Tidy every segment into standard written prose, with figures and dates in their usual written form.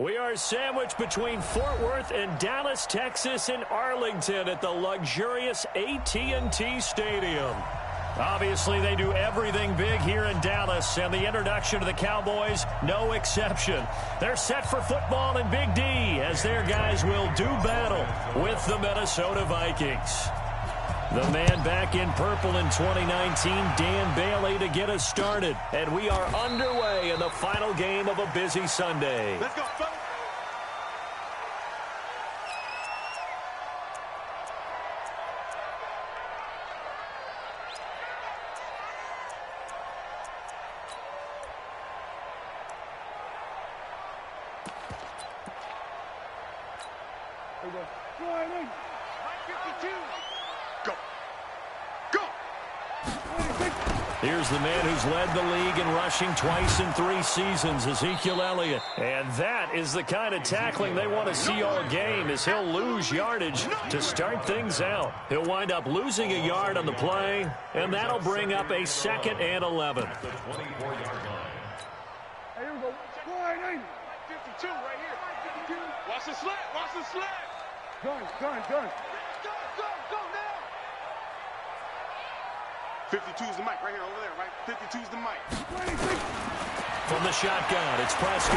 We are sandwiched between Fort Worth and Dallas, Texas, and Arlington at the luxurious AT&T Stadium. Obviously, they do everything big here in Dallas, and the introduction to the Cowboys, no exception. They're set for football in Big D as their guys will do battle with the Minnesota Vikings. The man back in purple in 2019, Dan Bailey, to get us started. And we are underway in the final game of a busy Sunday. Let's go, folks. Here's the man who's led the league in rushing twice in 3 seasons, Ezekiel Elliott. And that is the kind of tackling they want to see all game, as he'll lose yardage to start things out. He'll wind up losing a yard on the play, and that'll bring up a 2nd and 11. Hey, here we go. 52 right here. 52. Watch the slant. Watch the slant. Gun. Go now. 52's the mic right here, over there, right? 52's the mic. From the shotgun, it's Prescott.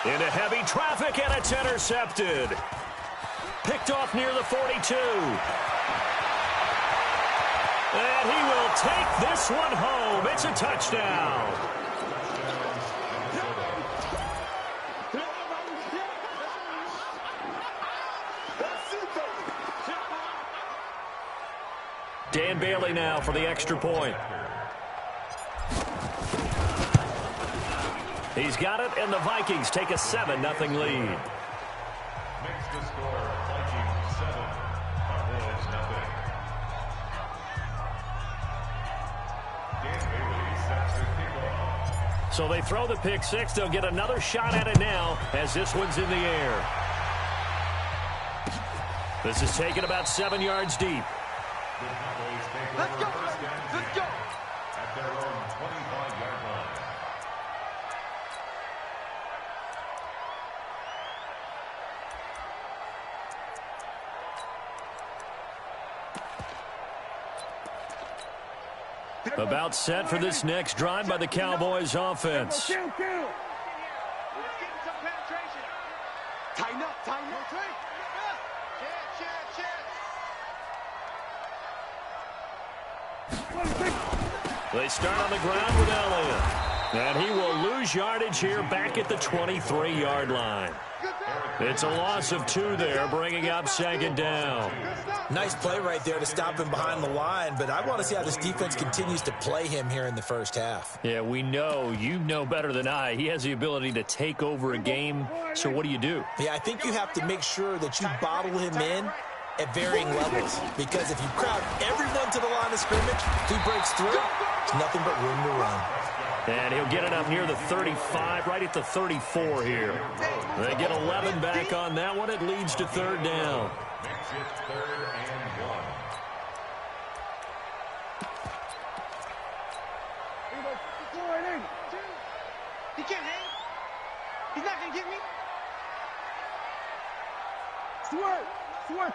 Into heavy traffic, and it's intercepted. Picked off near the 42. And he will take this one home. It's a touchdown. Dan Bailey now for the extra point. He's got it, and the Vikings take a 7-0 lead. Makes the score, Vikings 7, Cowboys 0. Dan Bailey sets the kickoff. So they throw the pick six. They'll get another shot at it now as this one's in the air. This is taken about 7 yards deep. Let's go. Let's go. At their own 25-yard line. About set for this next drive by the Cowboys offense. Let's get some penetration. Tighten up. They start on the ground with Elliott. And he will lose yardage here back at the 23-yard line. It's a loss of 2 there, bringing up 2nd down. Nice play right there to stop him behind the line, but I want to see how this defense continues to play him here in the first half. Yeah, we know. You know better than I. He has the ability to take over a game, so what do you do? Yeah, I think you have to make sure that you bottle him in at varying levels, because if you crowd everyone to the line of scrimmage, if he breaks through, there's nothing but room to run. And he'll get it up near the 35, right at the 34 here. They get 11 back on that one. It leads to 3rd down. Makes it 3rd and 1. He can't hang. He's not going to get me. Sweat,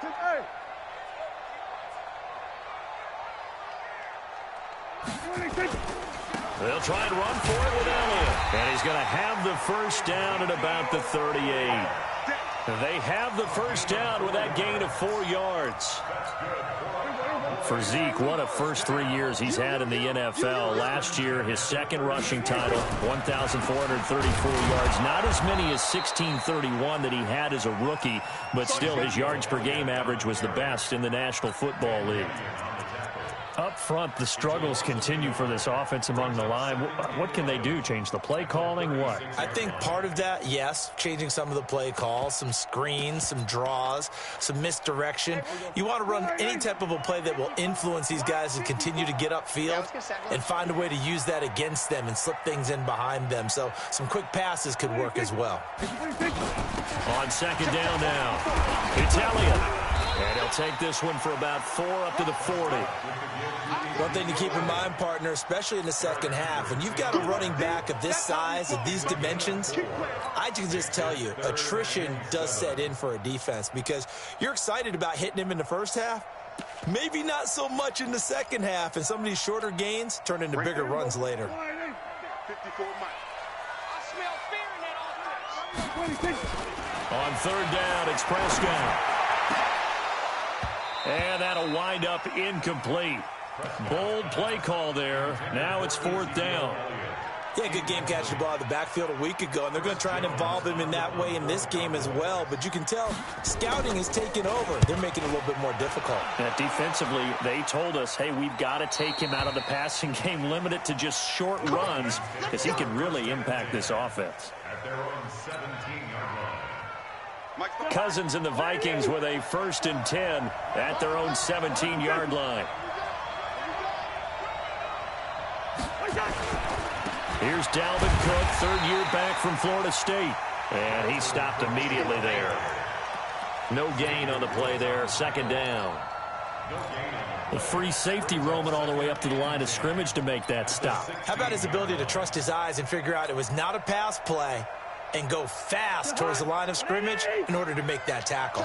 hey. They'll try and run for it with Elliott. And he's going to have the first down at about the 38. They have the first down with that gain of 4 yards. For Zeke, what a first 3 years he's had in the NFL. Last year, his 2nd rushing title, 1,434 yards. Not as many as 1,631 that he had as a rookie, but still his yards per game average was the best in the National Football League. Up front, the struggles continue for this offense among the line. What can they do? Change the play calling? What? I think part of that, yes, changing some of the play calls, some screens, some draws, some misdirection. You want to run any type of a play that will influence these guys to continue to get upfield and find a way to use that against them and slip things in behind them. So some quick passes could work as well. On 2nd down now, it's Elliott. And he'll take this one for about 4 up to the 40. One thing to keep in mind, partner, especially in the second half, when you've got a running back of this size, of these dimensions, I can just tell you, attrition does set in for a defense because you're excited about hitting him in the first half. Maybe not so much in the second half, and some of these shorter gains turn into bigger runs later. 54 miles. I smell fear in that offense. On third down, it's Prescott. And that'll wind up incomplete. Bold play call there. Now it's fourth down. Yeah, good game catching the ball in the backfield a week ago, and they're going to try and involve him in that way in this game as well. But you can tell scouting is taking over. They're making it a little bit more difficult. And defensively, they told us, hey, we've got to take him out of the passing game, limit it to just short runs, because he can really impact this offense. At their own 17-yard line. Cousins and the Vikings with a 1st and 10 at their own 17-yard line. Here's Dalvin Cook, third year back from Florida State. And he stopped immediately there. No gain on the play there, second down. A free safety roaming all the way up to the line of scrimmage to make that stop. How about his ability to trust his eyes and figure out it was not a pass play and go fast towards the line of scrimmage in order to make that tackle?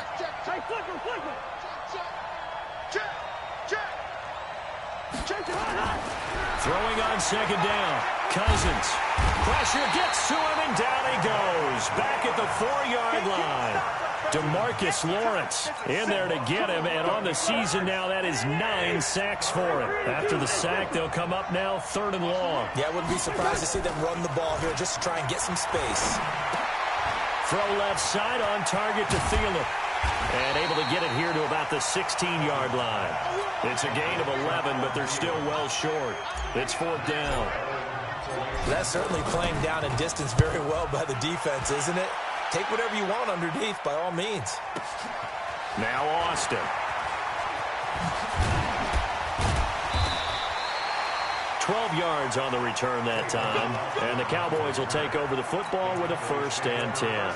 Throwing on second down. Cousins. Pressure gets to him, and down he goes. Back at the 4-yard line. DeMarcus Lawrence in there to get him, and on the season now, that is 9 sacks for him. After the sack, they'll come up now 3rd and long. Yeah, I wouldn't be surprised to see them run the ball here just to try and get some space. Throw left side on target to Thielen. And able to get it here to about the 16-yard line. It's a gain of 11, but they're still well short. It's 4th down. That's certainly playing down in distance very well by the defense, isn't it? Take whatever you want underneath, by all means. Now Austin. 12 yards on the return that time. And the Cowboys will take over the football with a 1st and 10.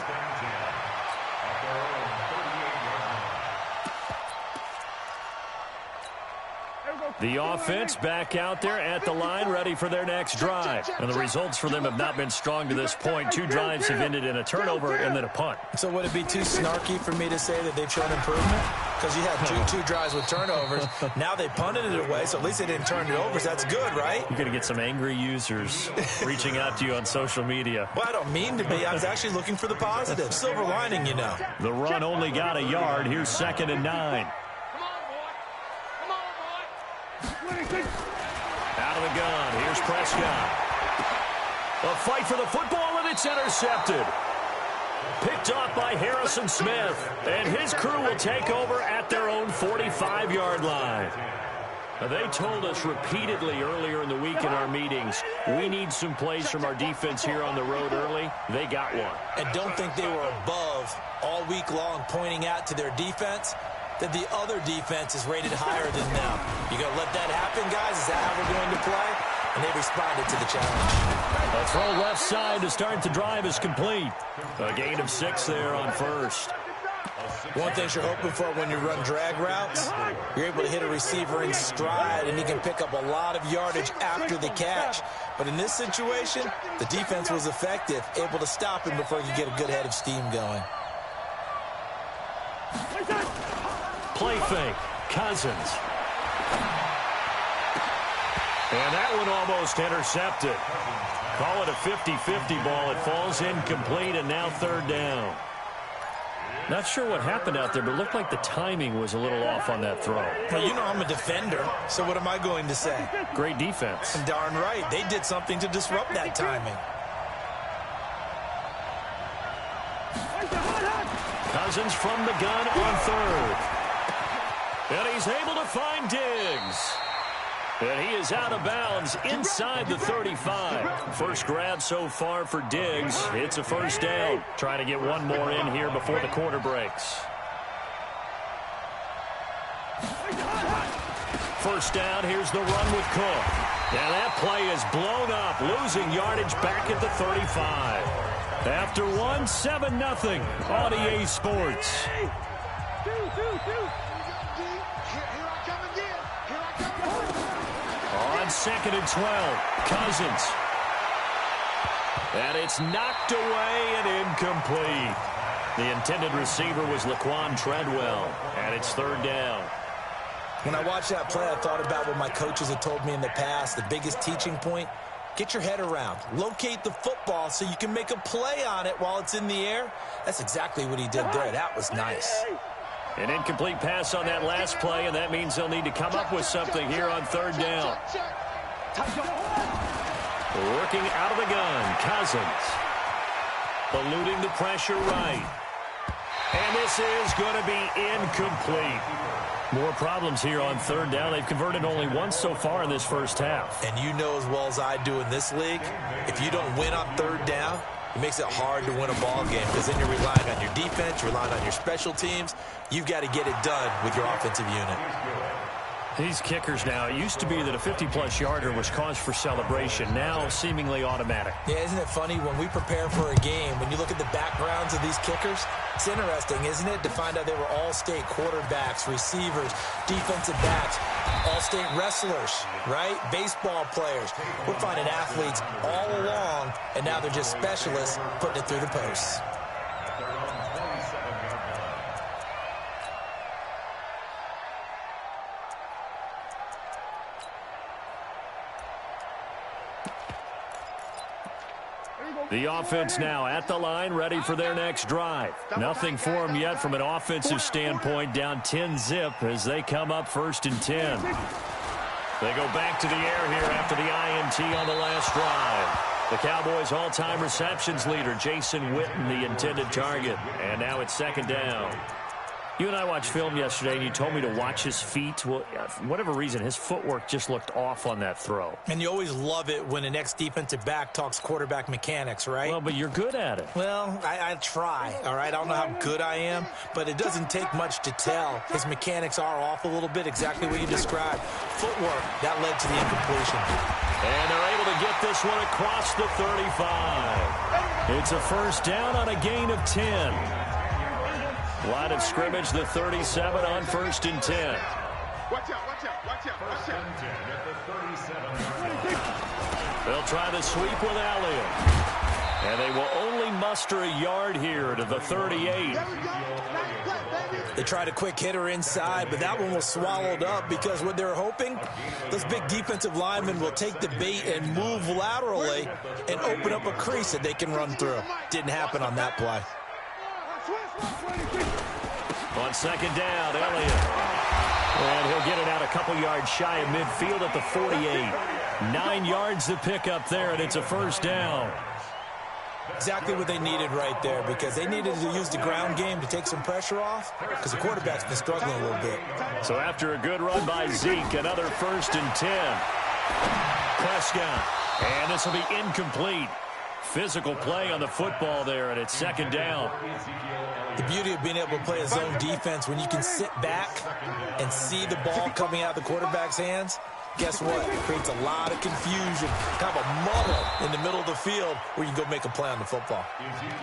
The offense back out there at the line, ready for their next drive. And the results for them have not been strong to this point. 2 drives have ended in a turnover and then a punt. So would it be too snarky for me to say that they've shown improvement? Because you had two drives with turnovers. Now they punted it away, so at least they didn't turn it over. So that's good, right? You're going to get some angry users reaching out to you on social media. Well, I don't mean to be. I was actually looking for the positive. Silver lining, you know. The run only got a yard. Here's 2nd and 9. Out of the gun, here's Prescott. A fight for the football, and it's intercepted. Picked off by Harrison Smith, and his crew will take over at their own 45-yard line. They told us repeatedly earlier in the week in our meetings, we need some plays from our defense here on the road early. They got one. And don't think they were above all week long pointing out to their defense that the other defense is rated higher than them. You going to let that happen, guys? Is that how we're going to play? And they responded to the challenge. A throw left side to start the drive is complete. A gain of 6 there on 1st. One thing you're hoping for when you run drag routes, you're able to hit a receiver in stride, and he can pick up a lot of yardage after the catch. But in this situation, the defense was effective, able to stop him before he could get a good head of steam going. Play fake. Cousins. And that one almost intercepted. Call it a 50-50 ball. It falls incomplete, and now 3rd down. Not sure what happened out there, but it looked like the timing was a little off on that throw. Well, you know I'm a defender, so what am I going to say? Great defense. Darn right. They did something to disrupt that timing. Cousins from the gun on 3rd. And he's able to find Diggs. And he is out of bounds inside the 35. First grab so far for Diggs. It's a 1st down. Trying to get one more in here before the quarter breaks. 1st down, here's the run with Cook. And that play is blown up, losing yardage back at the 35. After 1, 7-0 on EA Sports. 2nd and 12. Cousins. And it's knocked away and incomplete. The intended receiver was Laquan Treadwell, and it's 3rd down. When I watched that play, I thought about what my coaches had told me in the past. The biggest teaching point, get your head around. Locate the football so you can make a play on it while it's in the air. That's exactly what he did there. That was nice. An incomplete pass on that last play, and that means they'll need to come up with something here on 3rd down. Working out of the gun, Cousins. Eluding the pressure right. And this is going to be incomplete. More problems here on 3rd down. They've converted only once so far in this first half. And you know as well as I do in this league, if you don't win on 3rd down, it makes it hard to win a ball game because then you're relying on your defense, you're relying on your special teams. You've got to get it done with your offensive unit. These kickers now, it used to be that a 50-plus yarder was cause for celebration. Now seemingly automatic. Yeah, isn't it funny when we prepare for a game, when you look at the backgrounds of these kickers, it's interesting, isn't it, to find out they were all-state quarterbacks, receivers, defensive backs, all-state wrestlers, right? Baseball players. We're finding athletes all along, and now they're just specialists putting it through the posts. The offense now at the line, ready for their next drive. Nothing for them yet from an offensive standpoint, down 10-zip as they come up 1st and 10. They go back to the air here after the INT on the last drive. The Cowboys' all-time receptions leader, Jason Witten, the intended target. And now it's 2nd down. You and I watched film yesterday, and you told me to watch his feet. Well, for whatever reason, his footwork just looked off on that throw. And you always love it when an ex-defensive back talks quarterback mechanics, right? Well, but you're good at it. Well, I try, all right? I don't know how good I am, but it doesn't take much to tell. His mechanics are off a little bit, exactly what you described. Footwork, that led to the incompletion. And they're able to get this one across the 35. It's a 1st down on a gain of 10. Line of scrimmage, the 37 on 1st and 10. Watch out, watch out, watch out, watch out. They'll try the sweep with Elliott. And they will only muster a yard here to the 38. They tried a quick hitter inside, but that one was swallowed up because what they're hoping, those big defensive linemen will take the bait and move laterally and open up a crease that they can run through. Didn't happen on that play. On 2nd down, Elliott. And he'll get it out a couple yards shy of midfield at the 48. 9 yards to pick up there, and it's a 1st down. Exactly what they needed right there because they needed to use the ground game to take some pressure off because the quarterback's been struggling a little bit. So after a good run by Zeke, another 1st and 10. Prescott. And this will be incomplete. Physical play on the football there, and it's 2nd down. The beauty of being able to play a zone defense when you can sit back and see the ball coming out of the quarterback's hands, guess what? It creates a lot of confusion, kind of a muddle in the middle of the field where you can go make a play on the football.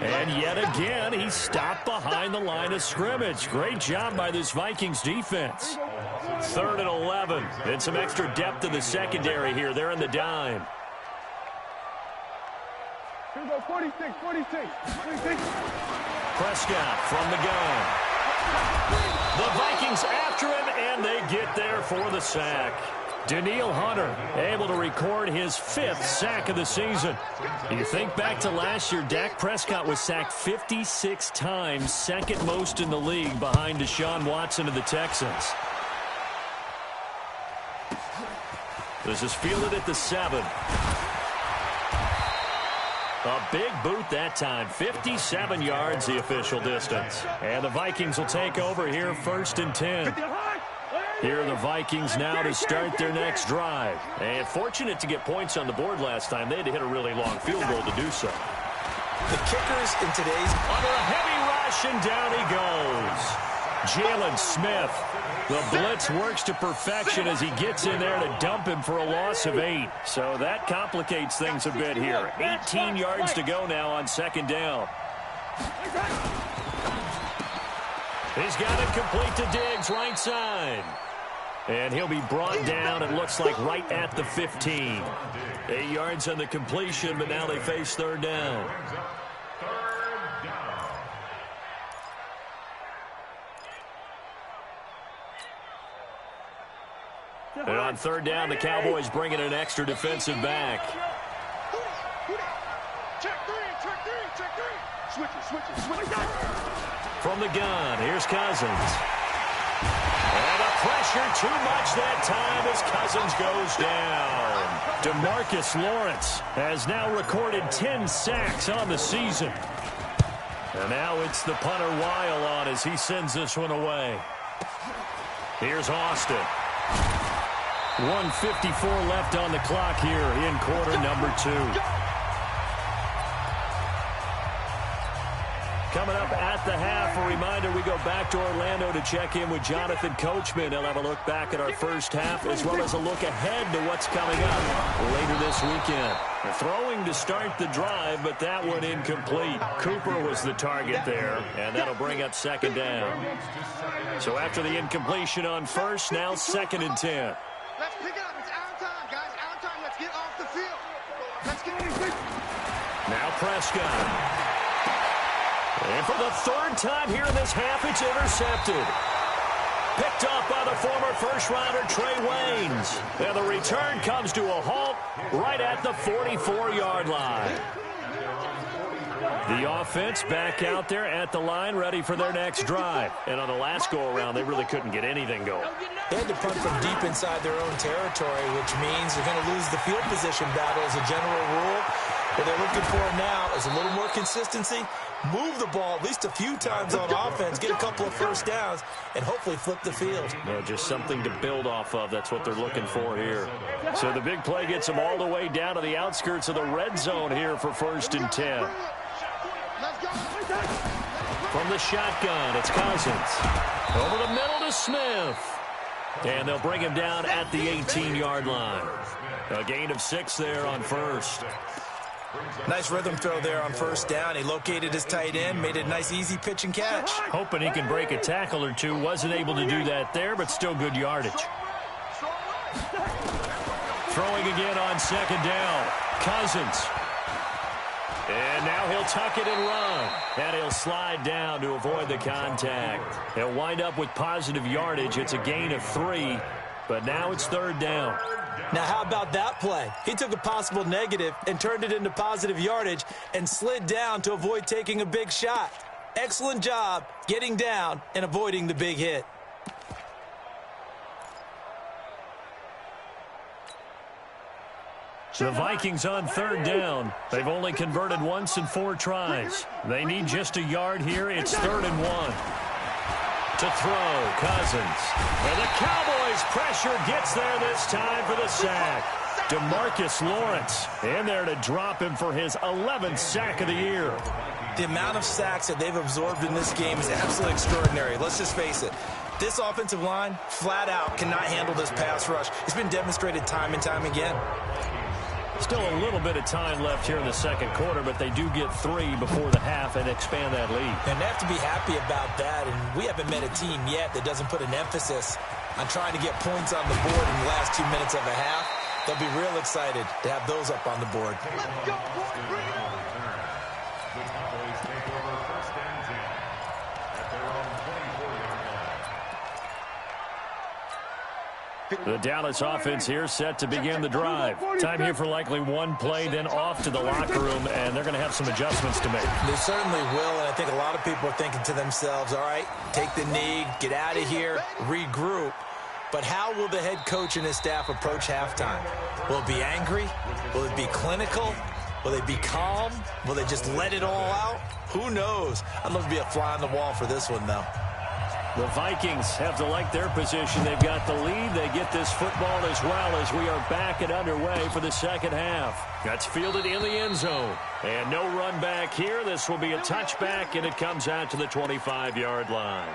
And yet again, he stopped behind the line of scrimmage. Great job by this Vikings defense. 3rd and 11. And some extra depth in the secondary here. They're in the dime. Here we go, 46, 46, 46. Prescott from the gun. The Vikings after him, and they get there for the sack. Daniil Hunter able to record his 5th sack of the season. You think back to last year, Dak Prescott was sacked 56 times, 2nd most in the league behind Deshaun Watson of the Texans. This is fielded at the 7. A big boot that time. 57 yards the official distance. And the Vikings will take over here 1st and 10. Here are the Vikings now to start their next drive. And fortunate to get points on the board last time. They had to hit a really long field goal to do so. The kickers in today's... Under a heavy rush, and down he goes. Jalen Smith. The blitz works to perfection as he gets in there to dump him for a loss of 8. So that complicates things a bit here. 18 yards to go now on 2nd down. He's got it complete to Diggs, right side. And he'll be brought down, it looks like, right at the 15. 8 yards on the completion, but now they face third down. And on third down, the Cowboys bring in an extra defensive back. From the gun, here's Cousins. And a pressure too much that time as Cousins goes down. DeMarcus Lawrence has now recorded 10 sacks on the season. And now it's the punter Weil on as he sends this one away. Here's Austin. 1:54 left on the clock here in quarter number 2. Coming up at the half, a reminder, we go back to Orlando to check in with Jonathan Coachman. He'll have a look back at our first half as well as a look ahead to what's coming up later this weekend. Throwing to start the drive, but that one incomplete. Cooper was the target there, and that'll bring up second down. So after the incompletion on first, now 2nd and 10. Let's pick it up. It's our time, guys. Our time. Let's get off the field. Let's get it. Now Prescott. And for the 3rd time here in this half, it's intercepted. Picked up by the former first-rounder Trey Waynes. And the return comes to a halt right at the 44-yard line. The offense back out there at the line, ready for their next drive. And on the last go-around, they really couldn't get anything going. They had to punt from deep inside their own territory, which means they're going to lose the field position battle as a general rule. What they're looking for now is a little more consistency, move the ball at least a few times on offense, get a couple of first downs, and hopefully flip the field. Yeah, just something to build off of. That's what they're looking for here. So the big play gets them all the way down to the outskirts of the red zone here for 1st and 10. From the shotgun, it's Cousins. Over the middle to Smith. And they'll bring him down at the 18-yard line. A gain of 6 there on first. Nice rhythm throw there on first down. He located his tight end, made it a nice easy pitch and catch. Hoping he can break a tackle or two. Wasn't able to do that there, but still good yardage. Throwing again on 2nd down. Cousins. And now he'll tuck it and run. And he'll slide down to avoid the contact. He'll wind up with positive yardage. It's a gain of 3, but now it's 3rd down. Now, how about that play? He took a possible negative and turned it into positive yardage and slid down to avoid taking a big shot. Excellent job getting down and avoiding the big hit. The Vikings on 3rd down. They've only converted once in 4 tries. They need just a yard here. It's 3rd and 1. To throw, Cousins. And the Cowboys' pressure gets there this time for the sack. DeMarcus Lawrence in there to drop him for his 11th sack of the year. The amount of sacks that they've absorbed in this game is absolutely extraordinary. Let's just face it. This offensive line, flat out, cannot handle this pass rush. It's been demonstrated time and time again. Still a little bit of time left here in the 2nd quarter, but they do get 3 before the half and expand that lead. And they have to be happy about that, and we haven't met a team yet that doesn't put an emphasis on trying to get points on the board in the last 2 minutes of a half. They'll be real excited to have those up on the board. Let's go, boys. Bring it on. The Cowboys take over 1st and 10 at their own 24-yard line. The Dallas offense here set to begin the drive. Time here for likely one play, then off to the locker room, and they're going to have some adjustments to make. They certainly will, and I think a lot of people are thinking to themselves, all right, take the knee, get out of here, regroup. But how will the head coach and his staff approach halftime? Will it be angry? Will it be clinical? Will they be calm? Will they just let it all out? Who knows? I'd love to be a fly on the wall for this one, though. The Vikings have to like their position. They've got the lead. They get this football as well as we are back and underway for the 2nd half. That's fielded in the end zone. And no run back here. This will be a touchback, and it comes out to the 25-yard line.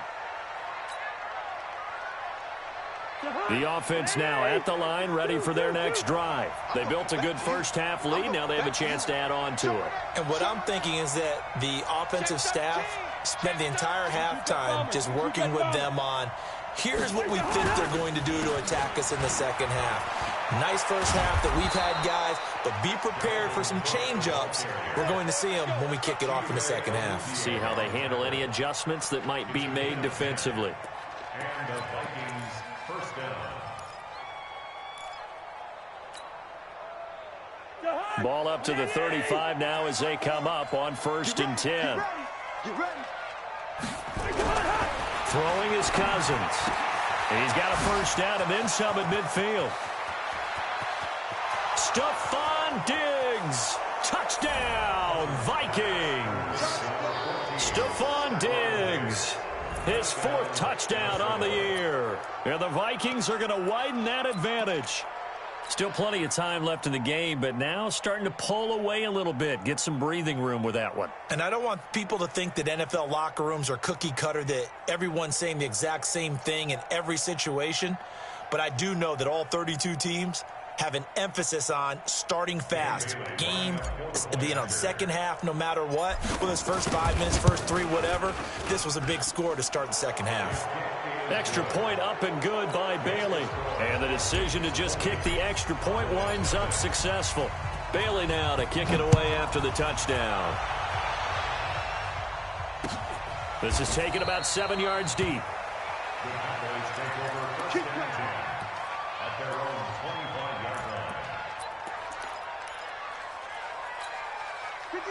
The offense now at the line, ready for their next drive. They built a good first half lead. Now they have a chance to add on to it. And what I'm thinking is that the offensive staff spent the entire halftime just working with them on Here's what we think they're going to do to attack us in the second half. Nice first half that we've had, guys, but be prepared for some change-ups. We're going to see them when we kick it off in the second half. See how they handle any adjustments that might be made defensively. And the Vikings first down. Ball up to the 35 now as they come up on 1st and 10. Throwing is Cousins. He's got a first down and then some at midfield. Stephon Diggs. Touchdown, Vikings. Stephon Diggs. His 4th touchdown on the year. And the Vikings are going to widen that advantage. Still plenty of time left in the game, but now starting to pull away a little bit. Get some breathing room with that one. And I don't want people to think that NFL locker rooms are cookie cutter, that everyone's saying the exact same thing in every situation. But I do know that all 32 teams have an emphasis on starting fast. Game, the second half, no matter what, whether it's first 5 minutes, first 3, whatever, this was a big score to start the second half. Extra point up and good by Bailey. And the decision to just kick the extra point winds up successful. Bailey now to kick it away after the touchdown. This is taken about 7 yards deep. The Cowboys take over first and 10 at their own 25-yard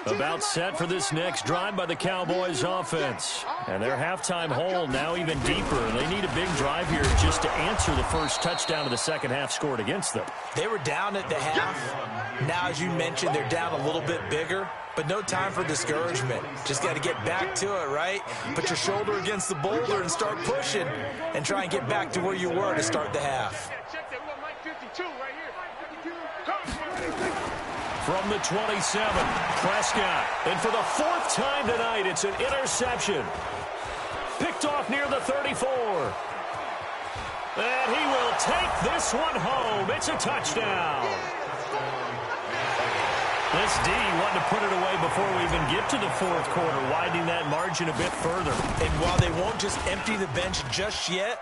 line. About set for this next drive by the Cowboys offense. And their halftime hole now even deeper. They need a big drive here just to answer the first touchdown of the second half scored against them. They were down at the half. Now, as you mentioned, they're down a little bit bigger. But no time for discouragement. Just got to get back to it, right? Put your shoulder against the boulder and start pushing. And try and get back to where you were to start the half. From the 27, Prescott. And for the 4th time tonight, it's an interception. Picked off near the 34. And he will take this one home. It's a touchdown. This D wanting to put it away before we even get to the 4th quarter, widening that margin a bit further. And while they won't just empty the bench just yet,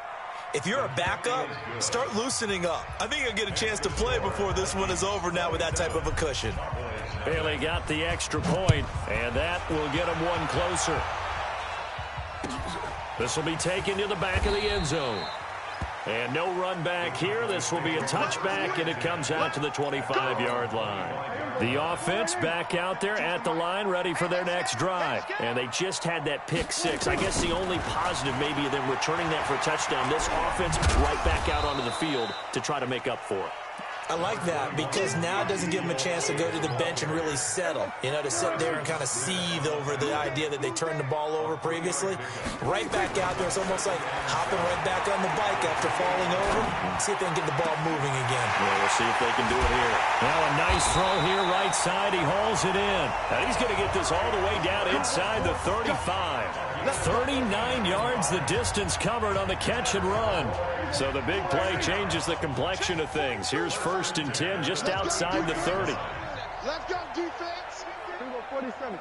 if you're a backup, start loosening up. I think you'll get a chance to play before this one is over now with that type of a cushion. Bailey got the extra point, and that will get him one closer. This will be taken to the back of the end zone. And no run back here. This will be a touchback, and it comes out to the 25-yard line. The offense back out there at the line, ready for their next drive. And they just had that pick 6. I guess the only positive maybe of them returning that for a touchdown. This offense right back out onto the field to try to make up for it. I like that because now it doesn't give them a chance to go to the bench and really settle. You know, to sit there and kind of seethe over the idea that they turned the ball over previously. Right back out there, it's almost like hopping right back on the bike after falling over. See if they can get the ball moving again. Yeah, we'll see if they can do it here. Now a nice throw here, right side. He hauls it in. Now he's going to get this all the way down inside the 35. 39 yards the distance covered on the catch and run. So the big play changes the complexion of things. Here's 1st and 10 just outside the 30. Let's go, defense. 47.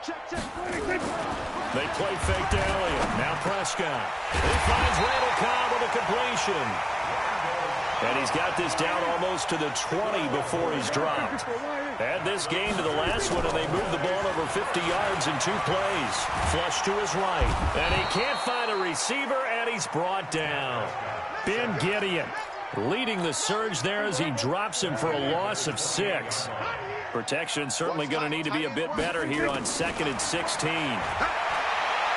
Check. They play fake to Elliott. Now Prescott. He finds Randall Cobb with a completion. And he's got this down almost to the 20 before he's dropped. Add this game to the last one, and they move the ball over 50 yards in 2 plays. Flush to his right. And he can't find a receiver, and he's brought down. Ben Gideon leading the surge there as he drops him for a loss of 6. Protection certainly going to need to be a bit better here on 2nd and 16.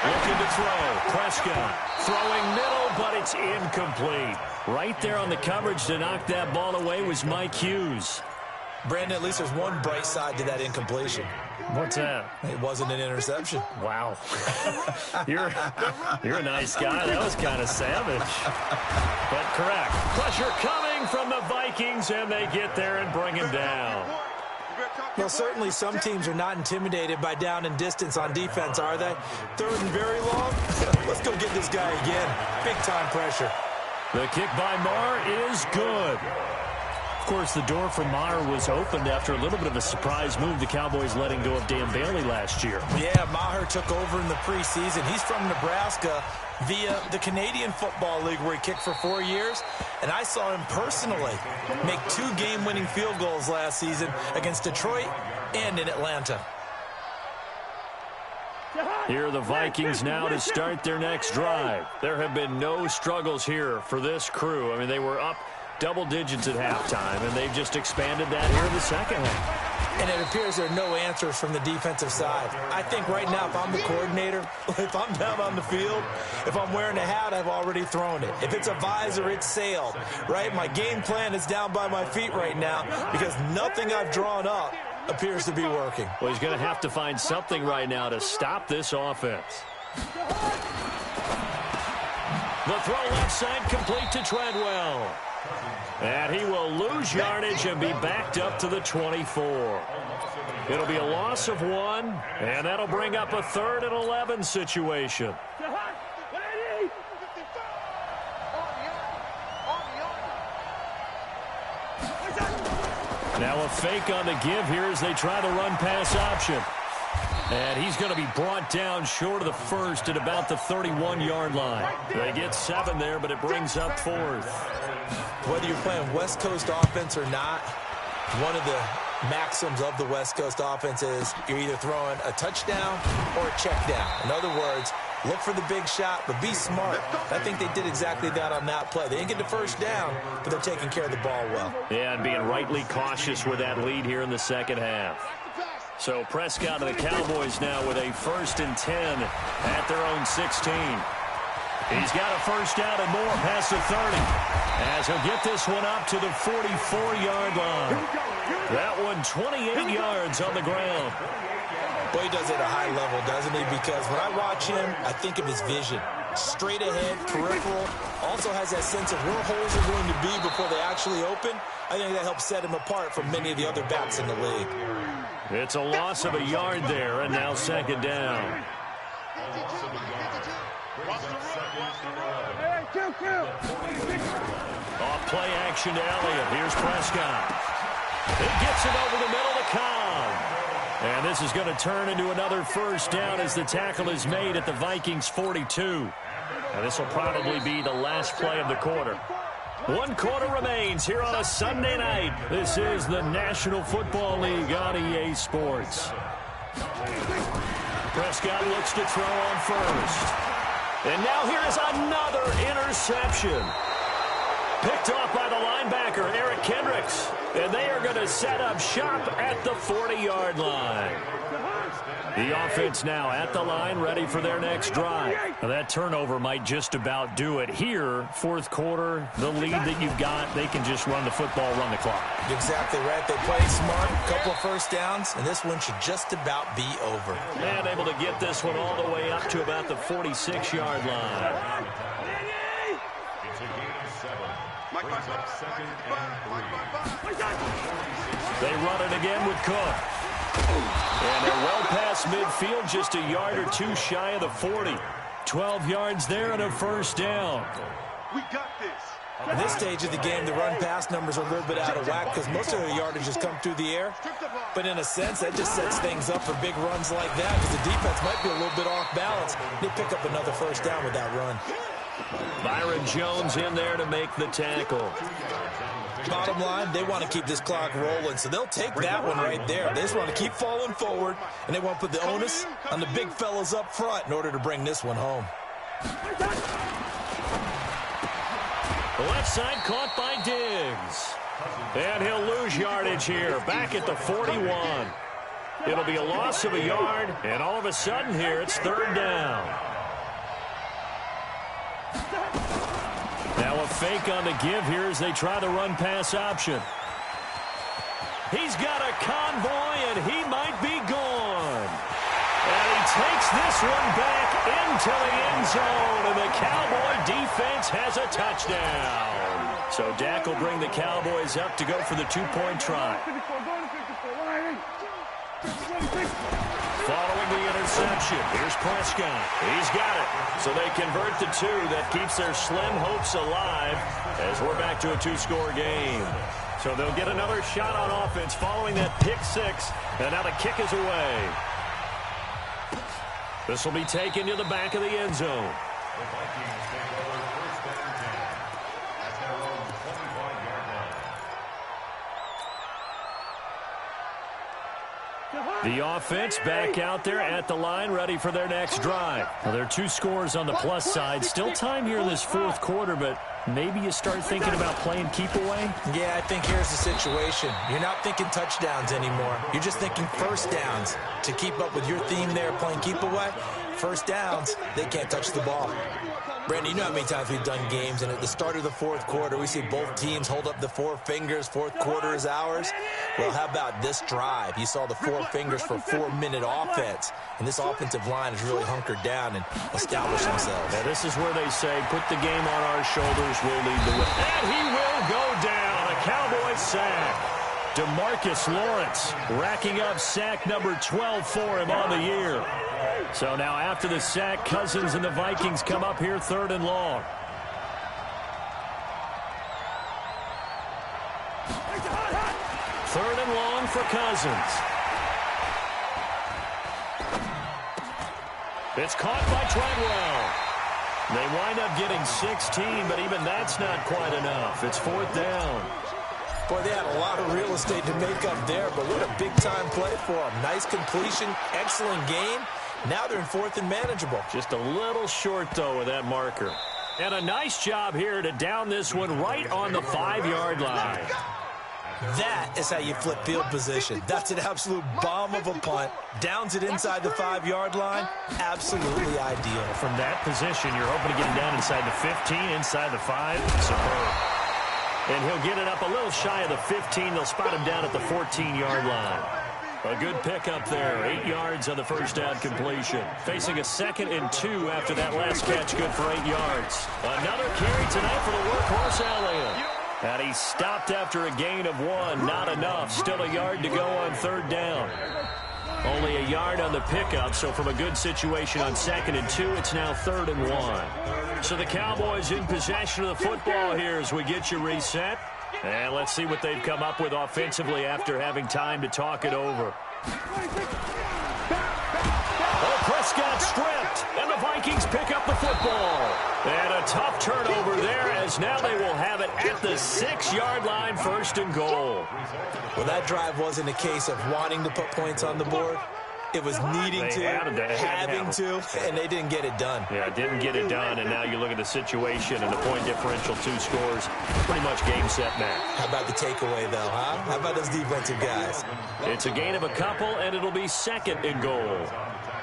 Looking to throw. Prescott throwing middle, but it's incomplete. Right there on the coverage to knock that ball away was Mike Hughes. Brandon, at least there's one bright side to that incompletion. What's that? It wasn't an interception. Wow. You're a nice guy. That was kind of savage. But correct. Pressure coming from the Vikings, and they get there and bring him down. Well, certainly some teams are not intimidated by down and distance on defense, are they? 3rd and very long? Let's go get this guy again. Big-time pressure. The kick by Marr is good. Of course, the door for Maher was opened after a little bit of a surprise move. The Cowboys letting go of Dan Bailey last year. Yeah, Maher took over in the preseason. He's from Nebraska via the Canadian Football League where he kicked for 4 years. And I saw him personally make 2 game-winning field goals last season against Detroit and in Atlanta. Here are the Vikings now to start their next drive. There have been no struggles here for this crew. I mean, they were up double digits at halftime, and they've just expanded that here in the second half. And it appears there are no answers from the defensive side. I think right now, if I'm the coordinator, if I'm down on the field, if I'm wearing a hat, I've already thrown it. If it's a visor, it's sailed, right? My game plan is down by my feet right now because nothing I've drawn up appears to be working. Well, he's going to have to find something right now to stop this offense. The throw left side complete to Treadwell. And he will lose yardage and be backed up to the 24. It'll be a loss of 1, and that'll bring up a 3rd and 11 situation. Now a fake on the give here as they try the run-pass option. And he's going to be brought down short of the first at about the 31-yard line. They get 7 there, but it brings up 4th. Whether you're playing West Coast offense or not, one of the maxims of the West Coast offense is you're either throwing a touchdown or a check down. In other words, look for the big shot, but be smart. I think they did exactly that on that play. They didn't get the first down, but they're taking care of the ball well. Yeah, and being rightly cautious with that lead here in the second half. So Prescott and the Cowboys now with a 1st and 10 at their own 16. He's got a first down and more past the 30 as he'll get this one up to the 44-yard line. That one 28 yards on the ground. Boy, he does it at a high level, doesn't he? Because when I watch him, I think of his vision. Straight ahead, peripheral. Also has that sense of where holes are going to be before they actually open. I think that helps set him apart from many of the other backs in the league. It's a loss of a yard there, and now 2nd down. Off play action to Elliott. Here's Prescott. He gets it over the middle to Cobb. And this is going to turn into another first down as the tackle is made at the Vikings 42. And this will probably be the last play of the quarter. 1 quarter remains here on a Sunday night. This is the National Football League on EA Sports. Prescott looks to throw on first. And now here is another interception. Picked off by the linebacker, Eric Kendricks. And they are going to set up shop at the 40-yard line. The offense now at the line, ready for their next drive. Now that turnover might just about do it here. 4th quarter, the lead that you've got, they can just run the football, run the clock. Exactly right. They played smart, a couple of first downs, and this one should just about be over. And able to get this one all the way up to about the 46-yard line. It's a gain of 7. Brings up 2nd and 3. They run it again with Cook. And they're well past midfield, just a yard or 2 shy of the 40. 12 yards there and a first down. We got this. At this stage of the game, the run-pass numbers are a little bit out of whack because most of their yardage has come through the air. But in a sense, that just sets things up for big runs like that because the defense might be a little bit off balance. They pick up another first down with that run. Byron Jones in there to make the tackle. Bottom line, they want to keep this clock rolling, so they'll take that one right there. They just want to keep falling forward, and they want to put the onus on the big fellas up front in order to bring this one home. The left side caught by Diggs. And he'll lose yardage here, back at the 41. It'll be a loss of a yard, and all of a sudden here, it's 3rd down. Now a fake on the give here as they try the run-pass option. He's got a convoy, and he might be gone. And he takes this one back into the end zone, and the Cowboy defense has a touchdown. So Dak will bring the Cowboys up to go for the 2-point try. Following the interception, here's Prescott. He's got it. So they convert the 2. That keeps their slim hopes alive as we're back to a 2-score game. So they'll get another shot on offense following that pick six. And now the kick is away. This will be taken to the back of the end zone. The Vikings take over first and 10 at their own 25-yard line. The offense back out there at the line, ready for their next drive. Now, there are 2 scores on the plus side. Still time here in this fourth quarter, but maybe you start thinking about playing keep away? Yeah, I think here's the situation. You're not thinking touchdowns anymore. You're just thinking first downs. To keep up with your theme there, playing keep away, first downs, they can't touch the ball. Brandon, you know how many times we've done games, and at the start of the fourth quarter, we see both teams hold up the 4 fingers, fourth quarter is ours. Well, how about this drive? You saw the 4 fingers for 4-minute offense, and this offensive line has really hunkered down and established themselves. Now, this is where they say, put the game on our shoulders, we'll lead the way. And he will go down, a Cowboy sack. DeMarcus Lawrence racking up sack number 12 for him on the year. So now after the sack, Cousins and the Vikings come up here 3rd and long. Third and long for Cousins. It's caught by Treadwell. They wind up getting 16, but even that's not quite enough. It's 4th down. Boy, they had a lot of real estate to make up there, but what a big-time play for them. Nice completion, excellent game. Now they're in 4th and manageable. Just a little short, though, with that marker. And a nice job here to down this one right on the 5-yard line. That is how you flip field position. That's an absolute bomb of a punt. Downs it inside the 5-yard line. Absolutely ideal. From that position, you're hoping to get him down inside the 15, inside the 5. Superb. And he'll get it up a little shy of the 15. They'll spot him down at the 14-yard line. A good pickup there. 8 yards on the first down completion. Facing a 2nd and 2 after that last catch, good for 8 yards. Another carry tonight for the workhorse Elliott. And he stopped after a gain of 1. Not enough. Still a yard to go on 3rd down. Only a yard on the pickup, so from a good situation on 2nd and 2, it's now 3rd and 1. So the Cowboys in possession of the football here as we get you reset. And let's see what they've come up with offensively after having time to talk it over. Oh, Prescott stripped, and the Vikings pick up the football. And a tough turnover there as now they will have it at the 6-yard line, 1st and goal. Well, that drive wasn't a case of wanting to put points on the board. It was needing to, having to, and they didn't get it done. Yeah, didn't get it done, and now you look at the situation and the point differential, 2 scores, pretty much game, set, match. How about the takeaway, though, huh? How about those defensive guys? It's a gain of a couple, and it'll be 2nd and goal.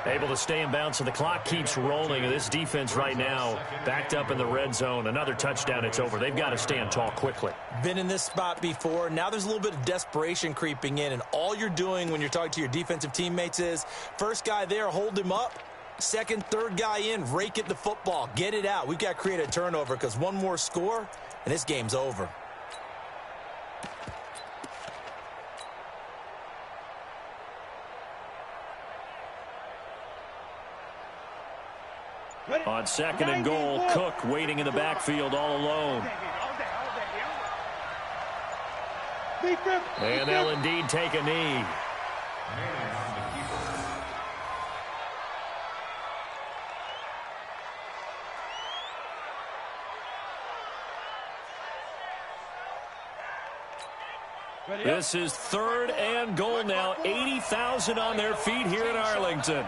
Able to stay in bounds, so the clock keeps rolling. And this defense right now backed up in the red zone. Another touchdown, it's over. They've got to stand tall quickly. Been in this spot before. Now there's a little bit of desperation creeping in, and all you're doing when you're talking to your defensive teammates is first guy there, hold him up. Second, third guy in, rake at the football. Get it out. We've got to create a turnover because one more score, and this game's over. On 2nd and goal, Cook waiting in the backfield all alone. And they'll indeed take a knee. This is 3rd and goal now. 80,000 on their feet here in Arlington.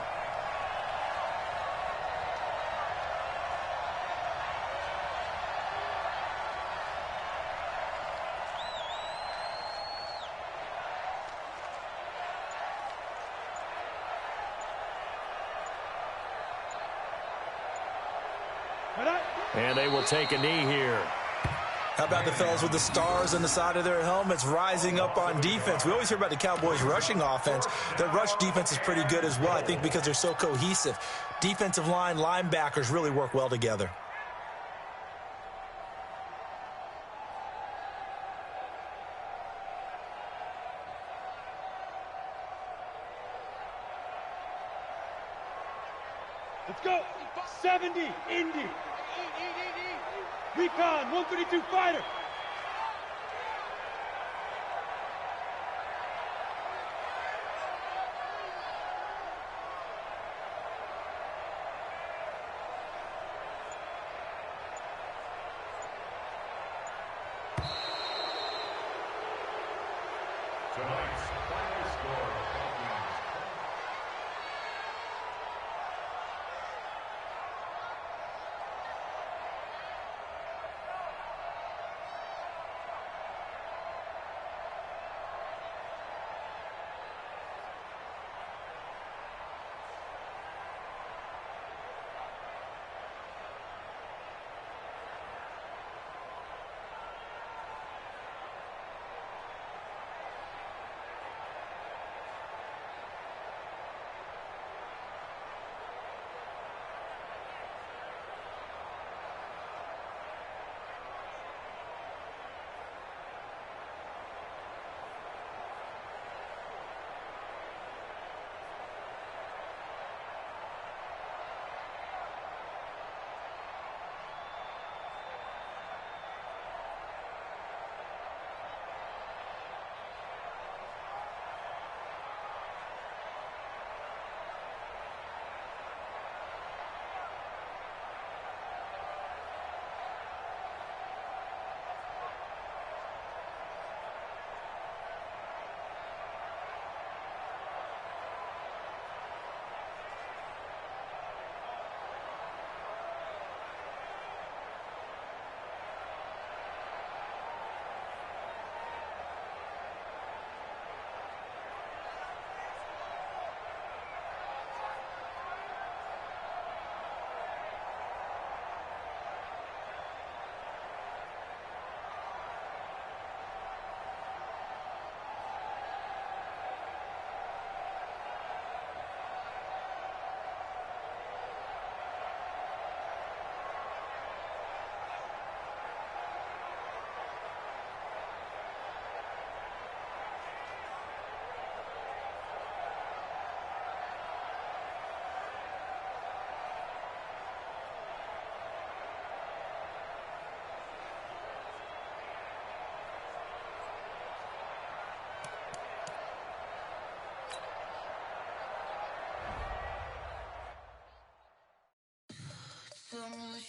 And they will take a knee here. How about the fellas with the stars on the side of their helmets rising up on defense? We always hear about the Cowboys' rushing offense. Their rush defense is pretty good as well, I think, because they're so cohesive. Defensive line, linebackers really work well together. Let's go. 70, Indy. Recon, 132 fighter. Tonight's final score. Some